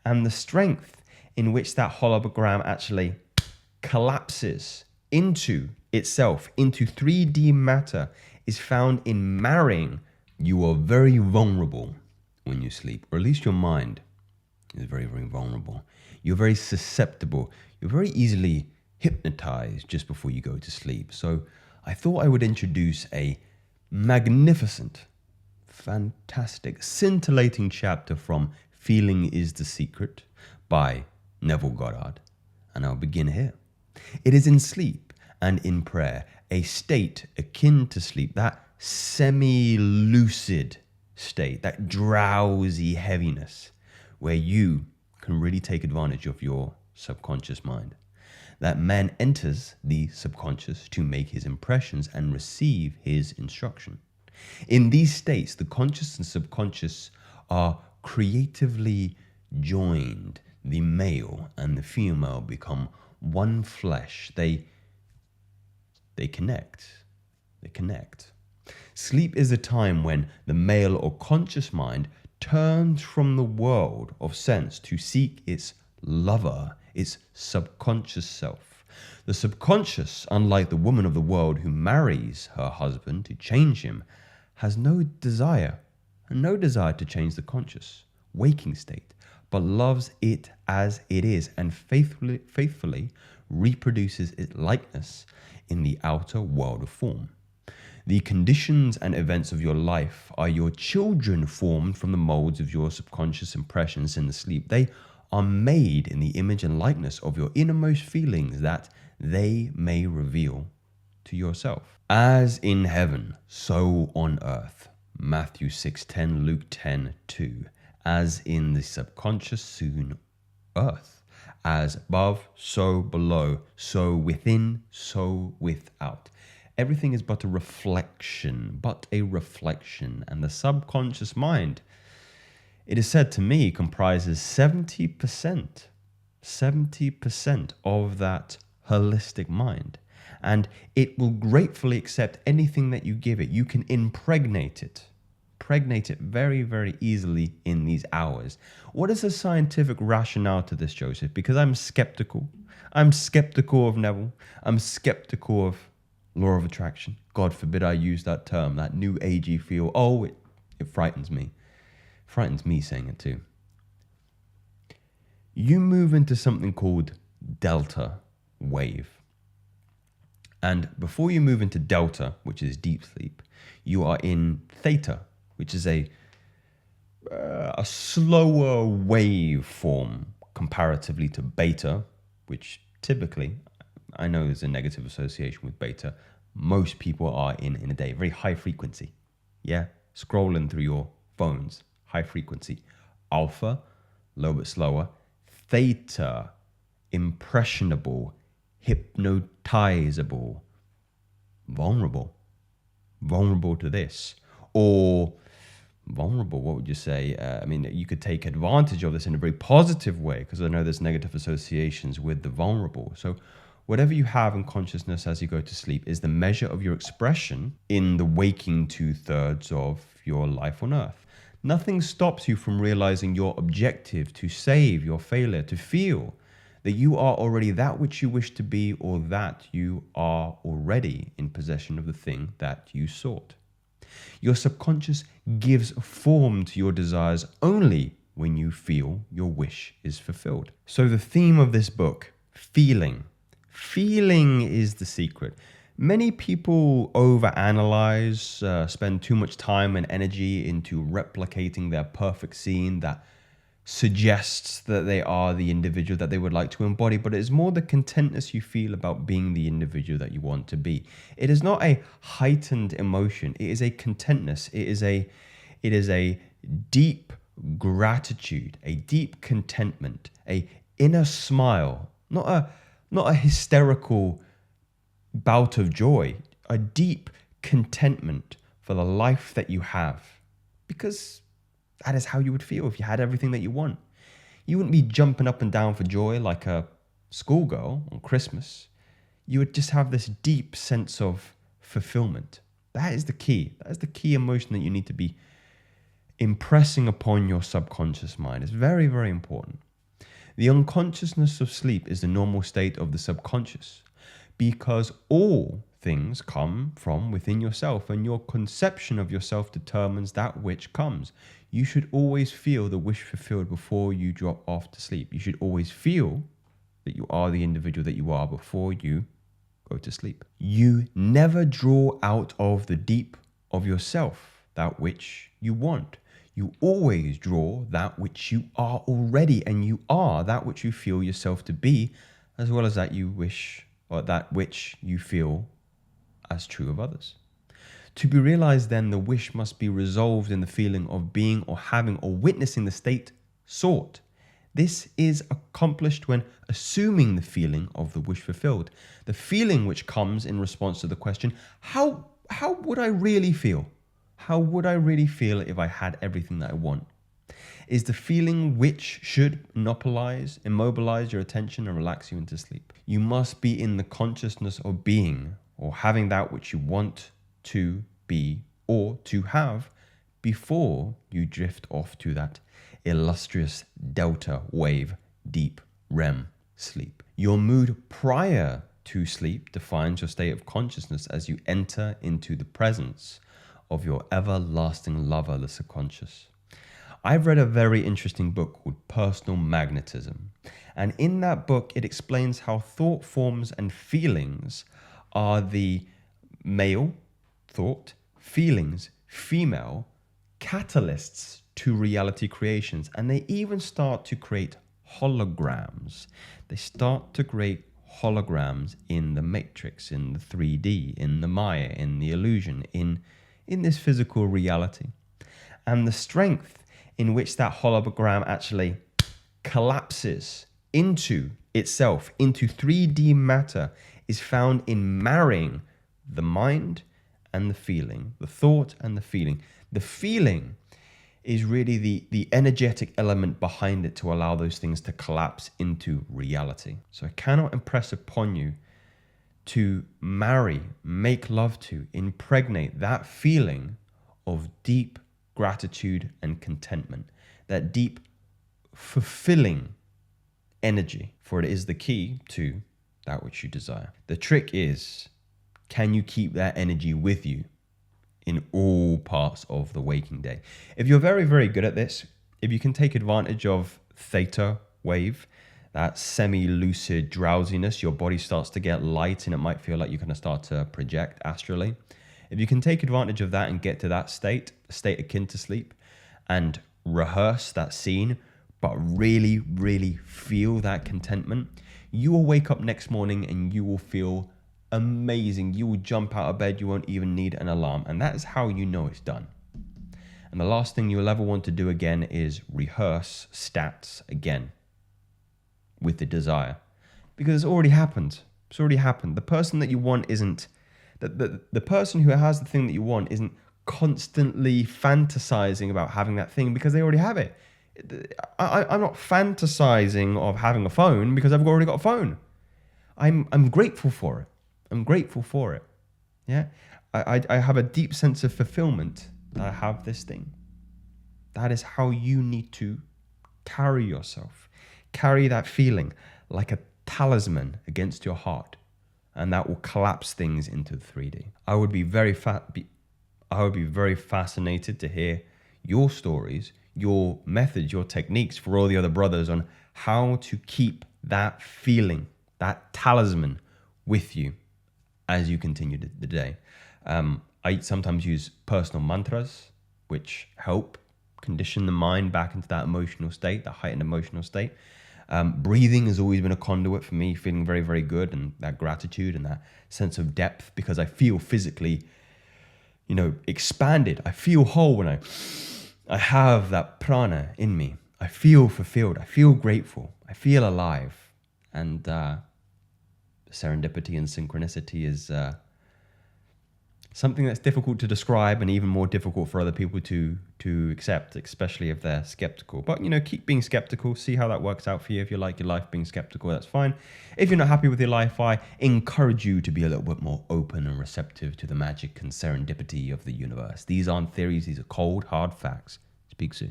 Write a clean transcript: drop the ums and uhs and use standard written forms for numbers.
And the strength in which that hologram actually collapses into itself, into 3D matter, is found in marrying. You are very vulnerable when you sleep, or at least your mind is very, very vulnerable. You're very susceptible. You're very easily hypnotized just before you go to sleep. So I thought I would introduce a magnificent, fantastic, scintillating chapter from Feeling is the Secret by Neville Goddard. And I'll begin here. It is in sleep and in prayer, a state akin to sleep, that semi-lucid state, that drowsy heaviness, where you can really take advantage of your subconscious mind. That man enters the subconscious to make his impressions and receive his instruction. In these states, the conscious and subconscious are creatively joined. The male and the female become one flesh. They connect. They connect. Sleep is a time when the male or conscious mind turns from the world of sense to seek its lover, its subconscious self. The subconscious, unlike the woman of the world who marries her husband to change him, has no desire to change the conscious, waking state, but loves it as it is and faithfully reproduces its likeness in the outer world of form. The conditions and events of your life are your children formed from the molds of your subconscious impressions in the sleep. They are made in the image and likeness of your innermost feelings that they may reveal to yourself. As in heaven, so on earth. Matthew 6:10, Luke 10:2. As in the subconscious, soon earth. As above, so below. So within, so without. Everything is but a reflection. And the subconscious mind, it is said to me, comprises 70% of that holistic mind. And it will gratefully accept anything that you give it. You can impregnate it very, very easily in these hours. What is the scientific rationale to this, Joseph? Because I'm skeptical. I'm skeptical of Neville. I'm skeptical of law of attraction. God forbid I use that term, that new agey feel. Oh, it frightens me. Frightens me saying it too. You move into something called delta wave. And before you move into delta, which is deep sleep, you are in theta, which is a slower wave form comparatively to beta, which typically, I know there's a negative association with beta. Most people are in a day, very high frequency. Yeah, scrolling through your phones, high frequency. Alpha, a little bit slower. Theta, impressionable, hypnotizable, vulnerable to this. Or vulnerable, what would you say? You could take advantage of this in a very positive way, because I know there's negative associations with the vulnerable. So whatever you have in consciousness as you go to sleep is the measure of your expression in the waking 2/3 of your life on earth. Nothing stops you from realizing your objective, to save your failure, to feel that you are already that which you wish to be, or that you are already in possession of the thing that you sought. Your subconscious gives form to your desires only when you feel your wish is fulfilled. So the theme of this book, feeling is the secret. Many people overanalyze, spend too much time and energy into replicating their perfect scene that suggests that they are the individual that they would like to embody, but it is more the contentness you feel about being the individual that you want to be. It is not a heightened emotion. It is a contentness. It is a deep gratitude, a deep contentment, a inner smile, not a hysterical bout of joy, a deep contentment for the life that you have, because that is how you would feel if you had everything that you want. You wouldn't be jumping up and down for joy like a schoolgirl on Christmas. You would just have this deep sense of fulfillment. That is the key. That is the key emotion that you need to be impressing upon your subconscious mind. It's very, very important. The unconsciousness of sleep is the normal state of the subconscious, because all things come from within yourself, and your conception of yourself determines that which comes. You should always feel the wish fulfilled before you drop off to sleep. You should always feel that you are the individual that you are before you go to sleep. You never draw out of the deep of yourself that which you want. You always draw that which you are already, and you are that which you feel yourself to be, as well as that you wish, or that which you feel as true of others. To be realized, then, the wish must be resolved in the feeling of being or having or witnessing the state sought. This is accomplished when assuming the feeling of the wish fulfilled. The feeling which comes in response to the question, how would I really feel? How would I really feel if I had everything that I want? Is the feeling which should immobilize your attention and relax you into sleep. You must be in the consciousness of being or having that which you want to be or to have before you drift off to that illustrious delta wave deep REM sleep. Your mood prior to sleep defines your state of consciousness as you enter into the presence of your everlasting lover, the subconscious. I've read a very interesting book called Personal Magnetism. And in that book, it explains how thought forms and feelings are the male thought, feelings, female catalysts to reality creations. And they even start to create holograms. They start to create holograms in the matrix, in the 3D, in the Maya, in the illusion, in this physical reality. And the strength in which that hologram actually collapses into itself, into 3D matter, is found in marrying the mind and the feeling, the thought and the feeling. The feeling is really the energetic element behind it to allow those things to collapse into reality. So I cannot impress upon you to marry, make love to, impregnate that feeling of deep gratitude and contentment, that deep fulfilling energy, for it is the key to that which you desire. The trick is, can you keep that energy with you in all parts of the waking day? If you're very, very good at this, if you can take advantage of theta wave, that semi-lucid drowsiness, your body starts to get light and it might feel like you're going to start to project astrally. If you can take advantage of that and get to that state, a state akin to sleep, and rehearse that scene, but really, really feel that contentment, you will wake up next morning and you will feel amazing. You will jump out of bed. You won't even need an alarm. And that is how you know it's done. And the last thing you'll ever want to do again is rehearse stats again with the desire, because it's already happened. It's already happened. The person that you want isn't, the person who has the thing that you want isn't constantly fantasizing about having that thing because they already have it. I'm not fantasizing of having a phone because I've already got a phone. I'm grateful for it. I'm grateful for it. Yeah. I have a deep sense of fulfillment that I have this thing. That is how you need to carry yourself. Carry that feeling like a talisman against your heart, and that will collapse things into 3D. I would be very fascinated to hear your stories, your methods, your techniques for all the other brothers on how to keep that feeling, that talisman with you as you continue the day. I sometimes use personal mantras, which help condition the mind back into that emotional state, that heightened emotional state. Breathing has always been a conduit for me, feeling very, very good, and that gratitude and that sense of depth, because I feel physically, expanded. I feel whole when I have that prana in me. I feel fulfilled. I feel grateful. I feel alive. And serendipity and synchronicity is something that's difficult to describe and even more difficult for other people to accept, especially if they're skeptical. But, keep being skeptical. See how that works out for you. If you like your life being skeptical, that's fine. If you're not happy with your life, I encourage you to be a little bit more open and receptive to the magic and serendipity of the universe. These aren't theories. These are cold, hard facts. Speak soon.